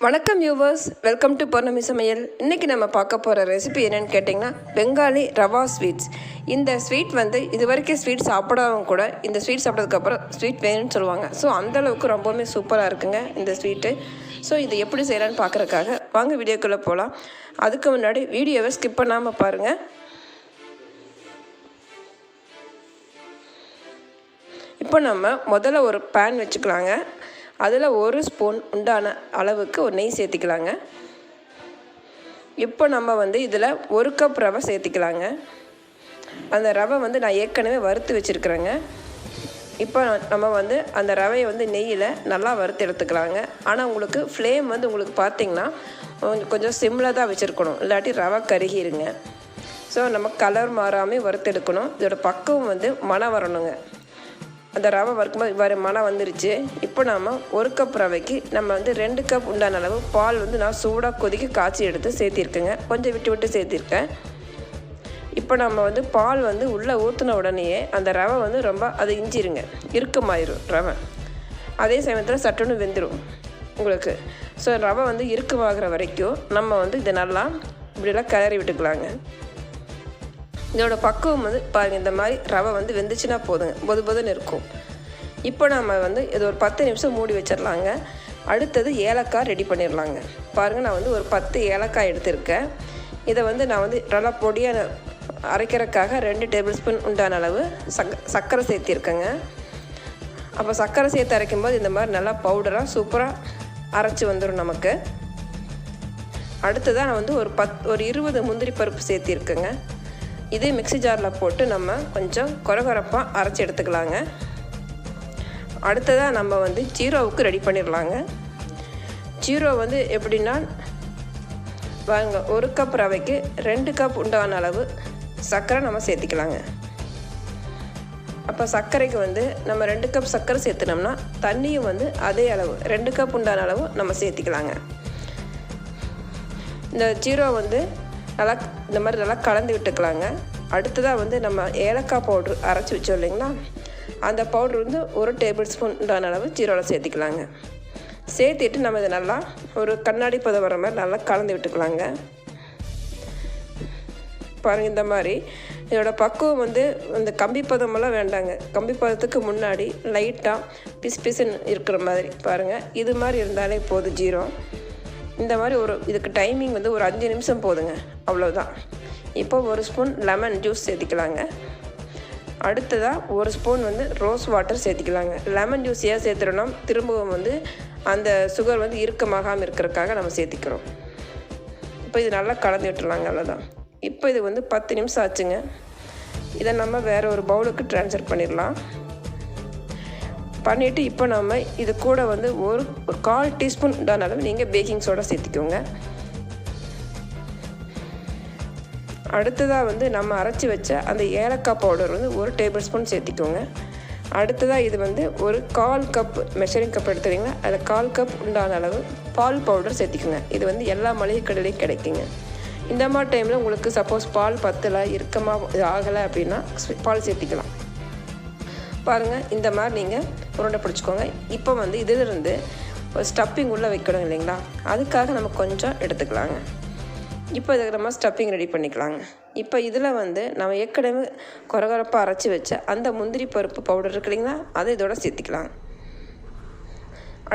வணக்கம் viewers, welcome to Pournami சமையல். இன்றைக்கி நம்ம பார்க்க போகிற ரெசிபி என்னென்னு கேட்டிங்கன்னா பெங்காலி ரவா ஸ்வீட்ஸ். இந்த ஸ்வீட் இது வரைக்கும் ஸ்வீட் சாப்பிடாதவங்க கூட இந்த ஸ்வீட் சாப்பிட்டதுக்கப்புறம் ஸ்வீட் வேணும்னு சொல்லுவாங்க. ஸோ அந்தளவுக்கு ரொம்பவுமே சூப்பராக இருக்குங்க இந்த ஸ்வீட்டு. ஸோ இது எப்படி செய்யலான்னு பார்க்குறக்காக வாங்க வீடியோக்குள்ளே போகலாம். அதுக்கு முன்னாடி வீடியோவை ஸ்கிப் பண்ணாமல் பாருங்கள். இப்போ நம்ம முதல்ல ஒரு பேன் வச்சுக்கலாங்க. அதில் 1 ஸ்பூன் உண்டான அளவுக்கு ஒரு நெய் சேர்த்திக்கலாங்க. இப்போ நம்ம இதில் 1 கப் ரவை சேர்த்திக்கலாங்க. அந்த ரவை நான் ஏற்கனவே வறுத்து வச்சுருக்குறேங்க. இப்போ நம்ம அந்த ரவையை நெய்யில் நல்லா வறுத்து எடுத்துக்கலாங்க. ஆனால் உங்களுக்கு ஃப்ளேம் உங்களுக்கு பார்த்திங்கன்னா கொஞ்சம் சிம்மில் தான் வச்சுருக்கணும், இல்லாட்டி ரவை கருகிருங்க. ஸோ நம்ம கலர் மாறாமல் வறுத்து எடுக்கணும். இதோட பக்குவம் மணம் வரணுங்க. அந்த ரவை வறுக்கும்போது இவ்வாறு மணம் வந்துருச்சு. இப்போ நம்ம 1 கப் ரவைக்கு நம்ம 2 கப் உண்டான அளவு பால் நான் சூடாக கொதிக்க காய்ச்சி எடுத்து சேர்த்திருக்கேங்க. கொஞ்சம் விட்டு விட்டு சேர்த்திருக்கேன். இப்போ நம்ம பால் உள்ளே ஊற்றின உடனேயே அந்த ரவை ரொம்ப அது இஞ்சிருங்க, இறுக்கமாயிரும் ரவை. அதே சமயத்தில் சட்டுன்னு வெந்துடும் உங்களுக்கு. ஸோ ரவை இறுக்கமாகிற வரைக்கும் நம்ம இதை நல்லா இப்படிலாம் கிளறி விட்டுக்கலாங்க. இதோட பக்குவம் பாருங்கள், இந்த மாதிரி ரவை வெந்துச்சுன்னா போதுங்க, பொதுன்னு இருக்கும். இப்போ நம்ம இது ஒரு 10 நிமிஷம் மூடி வச்சிடலாங்க. அடுத்தது ஏலக்காய் ரெடி பண்ணிடலாங்க. பாருங்கள், நான் ஒரு 10 ஏலக்காய் எடுத்திருக்கேன். இதை நான் நல்லா பொடியாக அரைக்கிறதுக்காக 2 டேபிள் ஸ்பூன் உண்டான அளவு சர்க்கரை சேர்த்திருக்கேங்க. அப்போ சர்க்கரை சேர்த்து அரைக்கும்போது இந்த மாதிரி நல்லா பவுடராக சூப்பராக அரைச்சி வந்துடும் நமக்கு. அடுத்ததாக நான் ஒரு 20 முந்திரி பருப்பு சேர்த்திருக்கேங்க. இதே மிக்ஸி ஜாரில் போட்டு நம்ம கொஞ்சம் கொரகொரப்பாக அரைச்சி எடுத்துக்கலாங்க. அடுத்ததாக நம்ம ஜீரோவுக்கு ரெடி பண்ணிடலாங்க. ஜீரோ எப்படின்னா வாங்க, 1 கப் ரவைக்கு 2 கப் உண்டான அளவு சர்க்கரை நம்ம சேர்த்திக்கலாங்க. அப்போ சர்க்கரைக்கு நம்ம 2 கப் சர்க்கரை சேர்த்துனோம்னா தண்ணியும் அதே அளவு 2 கப் உண்டான அளவு நம்ம சேர்த்திக்கலாங்க. இந்த ஜீரோ நல்லா இந்த மாதிரி நல்லா கலந்து விட்டுக்கலாங்க. அடுத்ததாக நம்ம ஏலக்காய் பவுட்ரு அரைச்சி வச்சோம் இல்லைங்களா, அந்த பவுட்ரு 1 டேபிள் ஸ்பூன் உண்டான அளவு ஜீரோவில் சேர்த்திக்கலாங்க. சேர்த்திட்டு நம்ம இதை நல்லா ஒரு கண்ணாடி பதம் வர மாதிரி நல்லா கலந்து விட்டுக்கலாங்க. பாருங்கள், இந்த மாதிரி இதோட பக்குவம் இந்த கம்பி பதமெல்லாம் வேண்டாங்க. கம்பி பதத்துக்கு முன்னாடி லைட்டாக பிசுன்னு இருக்கிற மாதிரி பாருங்கள், இது மாதிரி இருந்தாலே போதும் ஜீரோ. இந்த மாதிரி இதுக்கு டைமிங் ஒரு 5 நிமிஷம் போதுங்க, அவ்வளோதான். இப்போ 1 ஸ்பூன் லெமன் ஜூஸ் சேர்த்திக்கலாங்க. அடுத்ததாக 1 ஸ்பூன் ரோஸ் வாட்டர் சேர்த்திக்கலாங்க. லெமன் ஜூஸ் ஏன் சேர்த்துறோன்னா திரும்பவும் அந்த சுகர் இறுக்கமாகாமல் இருக்கிறதுக்காக நம்ம சேர்த்திக்கிறோம். இப்போ இது நல்லா கலந்து விட்டுருலாங்க, அவ்வளோதான். இப்போ இது 10 நிமிஷம் ஆச்சுங்க. இதை நம்ம வேறு ஒரு பவுலுக்கு ட்ரான்ஸ்ஃபர் பண்ணிடலாம். பண்ணிவிட்டு இப்போ நம்ம இது கூட ஒரு 1/4 டீஸ்பூன் உண்டான அளவு நீங்கள் பேக்கிங் சோடா சேர்த்திக்கோங்க. அடுத்ததாக நம்ம அரைச்சி வச்ச அந்த ஏலக்காய் பவுடர் 1 டேபிள் ஸ்பூன் சேர்த்திக்கோங்க. அடுத்ததாக இது ஒரு 1/4 கப் மெஷரிங் கப் எடுத்துக்கிங்கன்னா அதில் 1/4 கப் உண்டான அளவு பால் பவுடர் சேர்த்திக்கோங்க. இது எல்லா மளிகை கடையிலையும் கிடைக்குங்க. இந்த மாதிரி டைமில் உங்களுக்கு சப்போஸ் பால் பத்தலை, இறுக்கமாக ஆகலை அப்படின்னா பால் சேர்த்திக்கலாம். பாருங்கள், இந்த மாதிரி நீங்கள் உருண்டை பிடிச்சிக்கோங்க. இப்போ இதிலிருந்து ஒரு ஸ்டப்பிங் உள்ளே வைக்கணும் இல்லைங்களா, அதுக்காக நம்ம கொஞ்சம் எடுத்துக்கலாங்க. இப்போ இதுக்கு நம்ம ஸ்டப்பிங் ரெடி பண்ணிக்கலாங்க. இப்போ இதில் நம்ம ஏற்கனவே கொரகொரப்பாக அரைச்சி வச்ச அந்த முந்திரி பருப்பு பவுடர் இருக்கு இல்லைங்களா, அதை இதோட சேர்த்திக்கலாம்.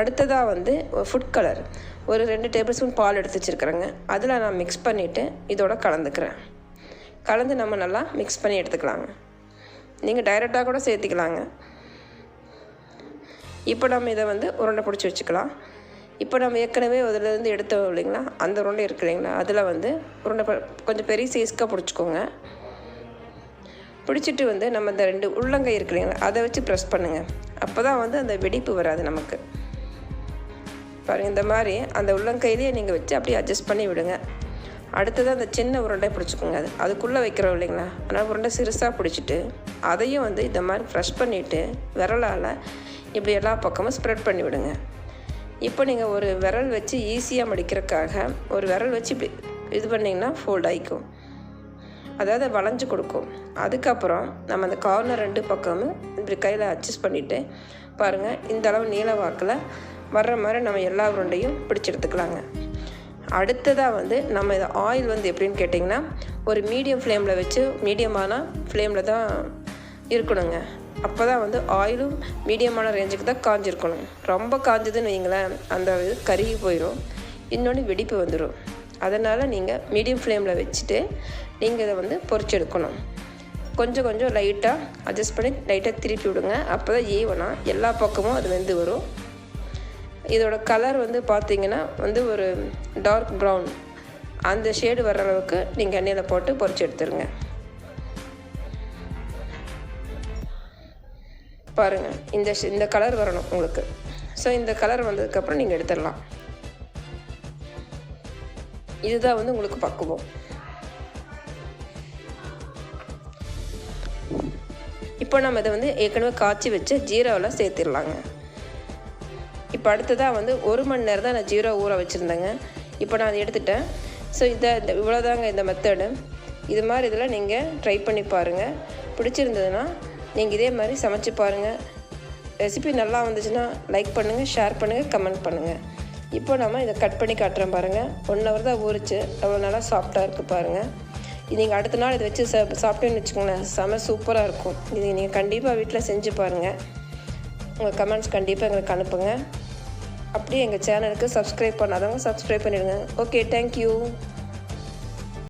அடுத்ததாக ஃபுட் கலர் ஒரு 2 டேபிள் ஸ்பூன் பால் எடுத்து வச்சுருக்குறேங்க. அதில் நான் மிக்ஸ் பண்ணிவிட்டு இதோட கலந்துக்கிறேன். கலந்து நம்ம நல்லா மிக்ஸ் பண்ணி எடுத்துக்கலாங்க. நீங்கள் டைரெக்டாக கூட சேர்த்திக்கலாங்க. இப்போ நம்ம இதை உருண்டை பிடிச்சி வச்சுக்கலாம். இப்போ நம்ம ஏற்கனவே அதிலேருந்து எடுத்தோம் இல்லைங்களா, அந்த உருண்டை இருக்கு இல்லைங்களா, அதில் உருண்டை கொஞ்சம் பெரிய சைஸ்க்காக பிடிச்சிக்கோங்க. பிடிச்சிட்டு நம்ம இந்த 2 உள்ளங்கை இருக்கு இல்லைங்களா, அதை வச்சு ப்ரெஸ் பண்ணுங்கள். அப்போ தான் அந்த வெடிப்பு வராது நமக்கு. பாருங்கள், இந்த மாதிரி அந்த உள்ளங்கையிலேயே நீங்கள் வச்சு அப்படியே அட்ஜஸ்ட் பண்ணி விடுங்க. அடுத்தது அந்த சின்ன உருண்டை பிடிச்சிக்கோங்க. அதுக்குள்ளே வைக்கிறோம் இல்லைங்களா, அதனால் உருண்டை சிறுசாக பிடிச்சிட்டு அதையும் இந்த மாதிரி ப்ரெஷ் பண்ணிவிட்டு விரலால் இப்படி எல்லா பக்கமும் ஸ்ப்ரெட் பண்ணி விடுங்க. இப்போ நீங்கள் ஒரு விரல் வச்சு ஈஸியாக மடிக்கிறதுக்காக ஒரு விரல் வச்சு இப்படி இது பண்ணிங்கன்னா ஃபோல்ட் ஆகிக்கும், அதாவது வளைஞ்சு கொடுக்கும். அதுக்கப்புறம் நம்ம அந்த கார்னர் 2 பக்கமும் இப்படி கையில் அட்ஜஸ்ட் பண்ணிவிட்டு பாருங்கள், இந்த அளவு நீள வாக்கில் வர்ற மாதிரி நம்ம எல்லா உருண்டையும் பிடிச்சி எடுத்துக்கலாங்க. அடுத்ததாக வந்து நம்ம இதை ஆயில் வந்து எப்படின்னு கேட்டிங்கன்னா ஒரு மீடியம் ஃப்ளேமில் வச்சு மீடியமான ஃப்ளேமில் தான் இருக்கணுங்க. அப்போ தான் வந்து ஆயிலும் மீடியமான ரேஞ்சுக்கு தான் காஞ்சிருக்கணும். ரொம்ப காஞ்சதுன்னு வைங்களேன் அந்த இது கருகி போயிடும், இன்னொன்று வெடிப்பு வந்துடும். அதனால் நீங்கள் மீடியம் ஃப்ளேமில் வச்சுட்டு நீங்கள் இதை வந்து பொரிச்சு எடுக்கணும். கொஞ்சம் கொஞ்சம் லைட்டாக அட்ஜஸ்ட் பண்ணி லைட்டாக திருப்பி விடுங்க. அப்போ தான் ஈவனாக எல்லா பக்கமும் அது வெந்து வரும். இதோட கலர் வந்து பார்த்திங்கன்னா வந்து ஒரு டார்க் ப்ரௌன் அந்த ஷேடு வர்ற அளவுக்கு நீங்கள் எண்ணெயில் போட்டு பொரிச்சு எடுத்துருங்க. பாருங்கள், இந்த கலர் வரணும் உங்களுக்கு. ஸோ இந்த கலர் வந்ததுக்கப்புறம் நீங்கள் எடுத்துடலாம். இதுதான் வந்து உங்களுக்கு பக்குவம். இப்போ நம்ம இதை வந்து ஏற்கனவே காய்ச்சி வச்சு ஜீராவில் சேர்த்திடலாங்க. இப்போ அடுத்ததாக வந்து 1 மணி நேரம் தான் நான் ஜீரா ஊற வச்சுருந்தேங்க. இப்போ நான் அதை எடுத்துட்டேன். ஸோ இவ்வளோதாங்க இந்த மெத்தடு. இது மாதிரி இதில் நீங்கள் ட்ரை பண்ணி பாருங்கள். பிடிச்சிருந்ததுன்னா நீங்கள் இதே மாதிரி சமைச்சு பாருங்கள். ரெசிபி நல்லா வந்துச்சுன்னா லைக் பண்ணுங்கள், ஷேர் பண்ணுங்கள், கமெண்ட் பண்ணுங்கள். இப்போ நம்ம இதை கட் பண்ணி காட்டுறேன் பாருங்கள். 1 ஹவர் தான் ஊறிச்சு, அவ்வளோ நல்லா சாஃப்டாக இருக்குது பாருங்கள். இது நீங்கள் அடுத்த நாள் இதை வச்சு சாப்பிட்டேன்னு வச்சுக்கோங்களேன், செம சூப்பராக இருக்கும். இது நீங்கள் கண்டிப்பாக வீட்டில் செஞ்சு பாருங்கள். உங்கள் கமெண்ட்ஸ் கண்டிப்பாக எங்களுக்கு அனுப்புங்க. அப்படியே எங்கள் சேனலுக்கு சப்ஸ்கிரைப் பண்ணாதவங்க சப்ஸ்கிரைப் பண்ணிடுங்க. Okay, thank you.